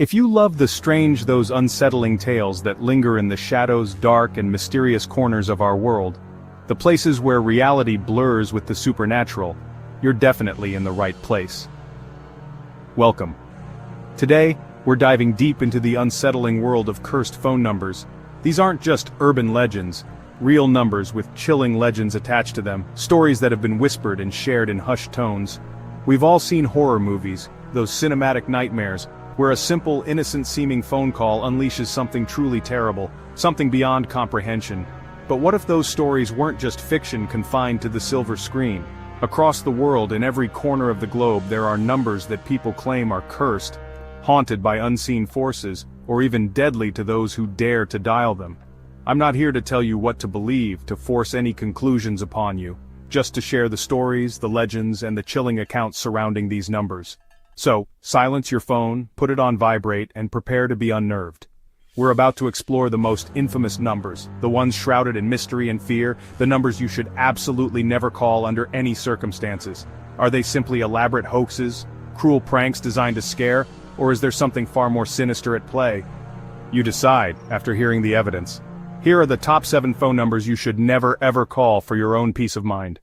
If you love the strange, those unsettling tales that linger in the shadows, dark and mysterious corners of our world, the places where reality blurs with the supernatural, you're definitely in the right place. Welcome. Today, we're diving deep into the unsettling world of cursed phone numbers. These aren't just urban legends, real numbers with chilling legends attached to them, stories that have been whispered and shared in hushed tones. We've all seen horror movies, those cinematic nightmares, where a simple, innocent-seeming phone call unleashes something truly terrible, something beyond comprehension. But what if those stories weren't just fiction confined to the silver screen? Across the world, in every corner of the globe, there are numbers that people claim are cursed, haunted by unseen forces, or even deadly to those who dare to dial them. I'm not here to tell you what to believe, to force any conclusions upon you, just to share the stories, the legends, and the chilling accounts surrounding these numbers. So, silence your phone, put it on vibrate, and prepare to be unnerved. We're about to explore the most infamous numbers, the ones shrouded in mystery and fear, the numbers you should absolutely never call under any circumstances. Are they simply elaborate hoaxes, cruel pranks designed to scare, or is there something far more sinister at play? You decide, after hearing the evidence. Here are the top 7 phone numbers you should never ever call for your own peace of mind.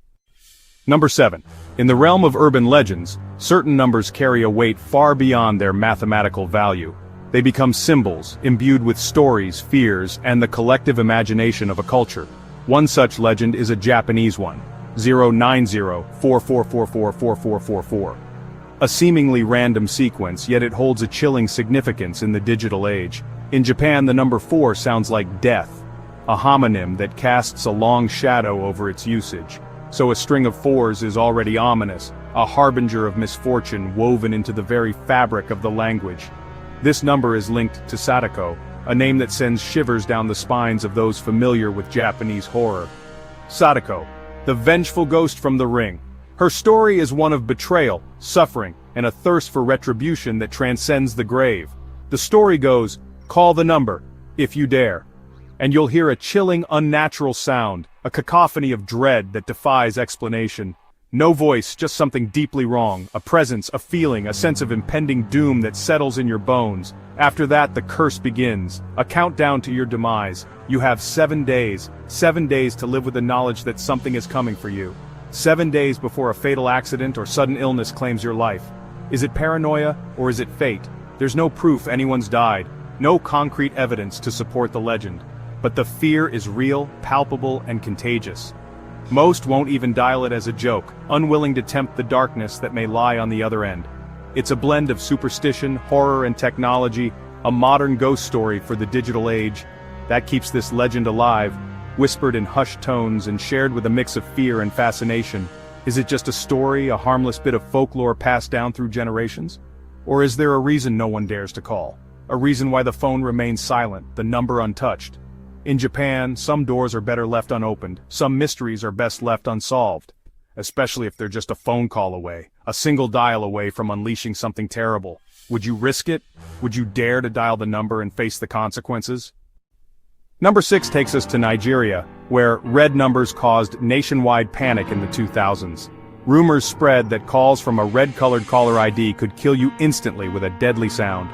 Number 7. In the realm of urban legends, certain numbers carry a weight far beyond their mathematical value. They become symbols, imbued with stories, fears, and the collective imagination of a culture. One such legend is a Japanese one, 090-44444444. A seemingly random sequence, yet it holds a chilling significance in the digital age. In Japan, the number 4 sounds like death, a homonym that casts a long shadow over its usage. So a string of 4s is already ominous, a harbinger of misfortune woven into the very fabric of the language. This number is linked to Sadako, a name that sends shivers down the spines of those familiar with Japanese horror. Sadako, the vengeful ghost from the ring. Her story is one of betrayal, suffering, and a thirst for retribution that transcends the grave. The story goes, call the number, if you dare. And you'll hear a chilling, unnatural sound, a cacophony of dread that defies explanation. No voice, just something deeply wrong, a presence, a feeling, a sense of impending doom that settles in your bones. After that, the curse begins, a countdown to your demise. You have 7 days to live with the knowledge that something is coming for you. 7 days before a fatal accident or sudden illness claims your life. Is it paranoia, or is it fate? There's no proof anyone's died, no concrete evidence to support the legend. But the fear is real, palpable, and contagious. Most won't even dial it as a joke, unwilling to tempt the darkness that may lie on the other end. It's a blend of superstition, horror, and technology, a modern ghost story for the digital age. That keeps this legend alive, whispered in hushed tones and shared with a mix of fear and fascination. Is it just a story, a harmless bit of folklore passed down through generations? Or is there a reason no one dares to call? A reason why the phone remains silent, the number untouched? In Japan, some doors are better left unopened, some mysteries are best left unsolved. Especially if they're just a phone call away, a single dial away from unleashing something terrible. Would you risk it? Would you dare to dial the number and face the consequences? Number 6 takes us to Nigeria, where red numbers caused nationwide panic in the 2000s. Rumors spread that calls from a red-colored caller ID could kill you instantly with a deadly sound.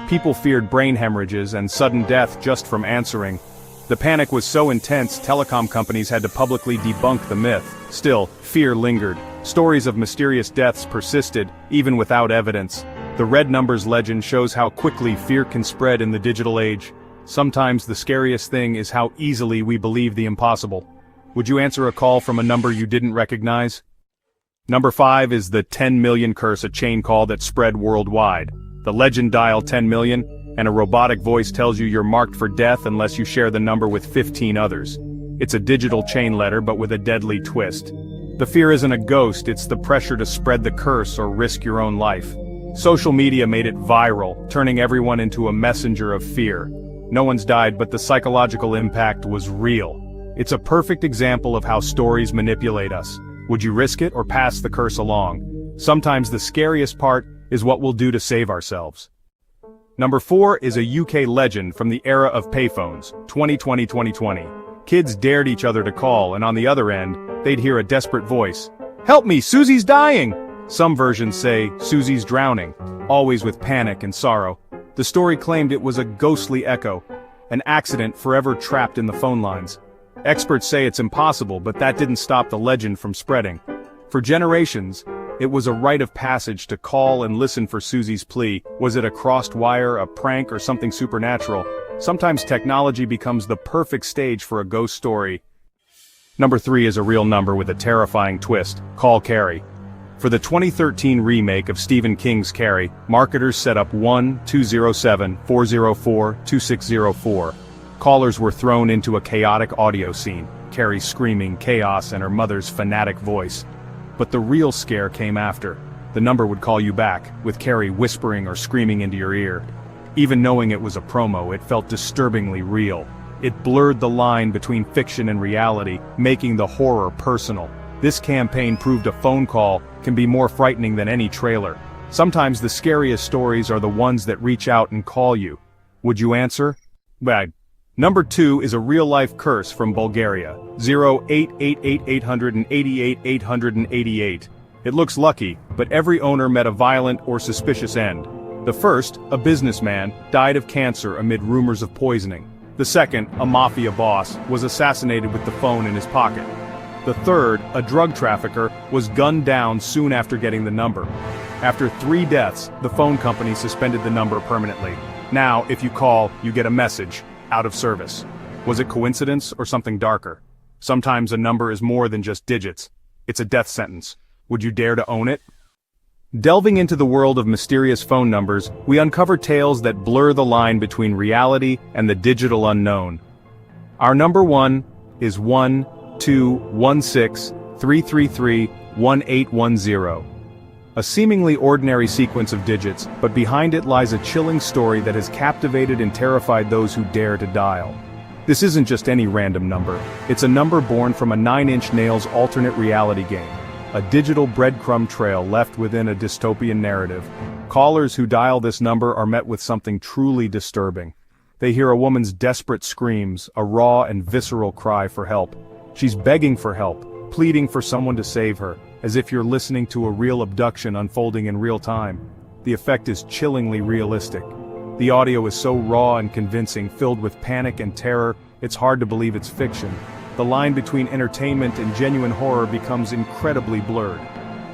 People feared brain hemorrhages and sudden death just from answering. The panic was so intense, telecom companies had to publicly debunk the myth. Still, fear lingered. Stories of mysterious deaths persisted, even without evidence. The red numbers legend shows how quickly fear can spread in the digital age. Sometimes the scariest thing is how easily we believe the impossible. Would you answer a call from a number you didn't recognize? Number 5 is the 10 million curse, a chain call that spread worldwide. The legend dial 10 million, and a robotic voice tells you you're marked for death unless you share the number with 15 others. It's a digital chain letter but with a deadly twist. The fear isn't a ghost, it's the pressure to spread the curse or risk your own life. Social media made it viral, turning everyone into a messenger of fear. No one's died, but the psychological impact was real. It's a perfect example of how stories manipulate us. Would you risk it or pass the curse along? Sometimes the scariest part is what we'll do to save ourselves. Number 4 is a UK legend from the era of payphones, 2020. Kids dared each other to call, and on the other end, they'd hear a desperate voice. "Help me, Susie's dying!" Some versions say, "Susie's drowning," always with panic and sorrow. The story claimed it was a ghostly echo, an accident forever trapped in the phone lines. Experts say it's impossible, but that didn't stop the legend from spreading. For generations, it was a rite of passage to call and listen for Susie's plea. Was it a crossed wire, a prank, or something supernatural? Sometimes technology becomes the perfect stage for a ghost story. Number 3 is a real number with a terrifying twist. Call Carrie. For the 2013 remake of Stephen King's Carrie, marketers set up 1-207-404-2604. Callers were thrown into a chaotic audio scene, Carrie screaming chaos and her mother's fanatic voice. But the real scare came after. The number would call you back, with Carrie whispering or screaming into your ear. Even knowing it was a promo, it felt disturbingly real. It blurred the line between fiction and reality, making the horror personal. This campaign proved a phone call can be more frightening than any trailer. Sometimes the scariest stories are the ones that reach out and call you. Would you answer? Well, Number 2 is a real-life curse from Bulgaria, 0888888. It looks lucky, but every owner met a violent or suspicious end. The first, a businessman, died of cancer amid rumors of poisoning. The second, a mafia boss, was assassinated with the phone in his pocket. The third, a drug trafficker, was gunned down soon after getting the number. After 3 deaths, the phone company suspended the number permanently. Now, if you call, you get a message. Out of service. Was it coincidence or something darker? Sometimes a number is more than just digits. It's a death sentence. Would you dare to own it? Delving into the world of mysterious phone numbers, we uncover tales that blur the line between reality and the digital unknown. Our number 1 is 1-2-1-6-333-1810. A seemingly ordinary sequence of digits, but behind it lies a chilling story that has captivated and terrified those who dare to dial. This isn't just any random number. It's a number born from a 9 Inch Nails alternate reality game, a digital breadcrumb trail left within a dystopian narrative. Callers who dial this number are met with something truly disturbing. They hear a woman's desperate screams, a raw and visceral cry for help. She's begging for help, pleading for someone to save her, as if you're listening to a real abduction unfolding in real time. The effect is chillingly realistic. The audio is so raw and convincing, filled with panic and terror, it's hard to believe it's fiction. The line between entertainment and genuine horror becomes incredibly blurred.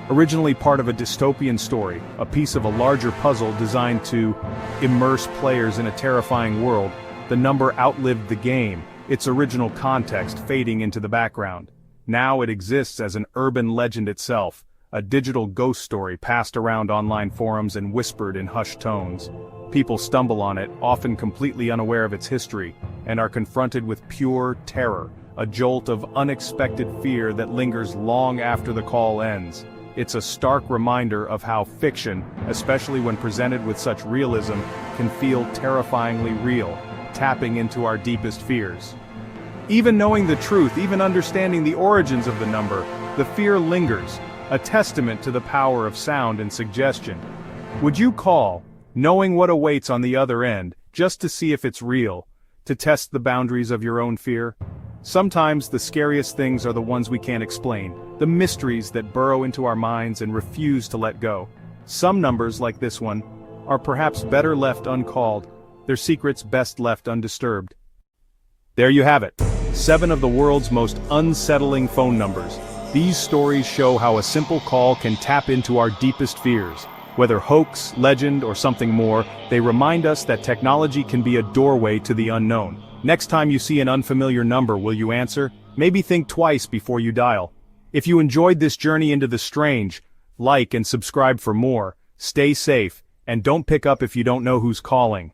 Originally part of a dystopian story, a piece of a larger puzzle designed to immerse players in a terrifying world, the number outlived the game, its original context fading into the background. Now it exists as an urban legend itself, a digital ghost story passed around online forums and whispered in hushed tones. People stumble on it, often completely unaware of its history, and are confronted with pure terror, a jolt of unexpected fear that lingers long after the call ends. It's a stark reminder of how fiction, especially when presented with such realism, can feel terrifyingly real, tapping into our deepest fears. Even knowing the truth, even understanding the origins of the number, the fear lingers, a testament to the power of sound and suggestion. Would you call, knowing what awaits on the other end, just to see if it's real, to test the boundaries of your own fear? Sometimes the scariest things are the ones we can't explain, the mysteries that burrow into our minds and refuse to let go. Some numbers, like this one, are perhaps better left uncalled, their secrets best left undisturbed. There you have it. 7 of the world's most unsettling phone numbers. These stories show how a simple call can tap into our deepest fears. Whether hoax, legend, or something more, they remind us that technology can be a doorway to the unknown. Next time you see an unfamiliar number, will you answer? Maybe think twice before you dial. If you enjoyed this journey into the strange, like and subscribe for more. Stay safe, and don't pick up if you don't know who's calling.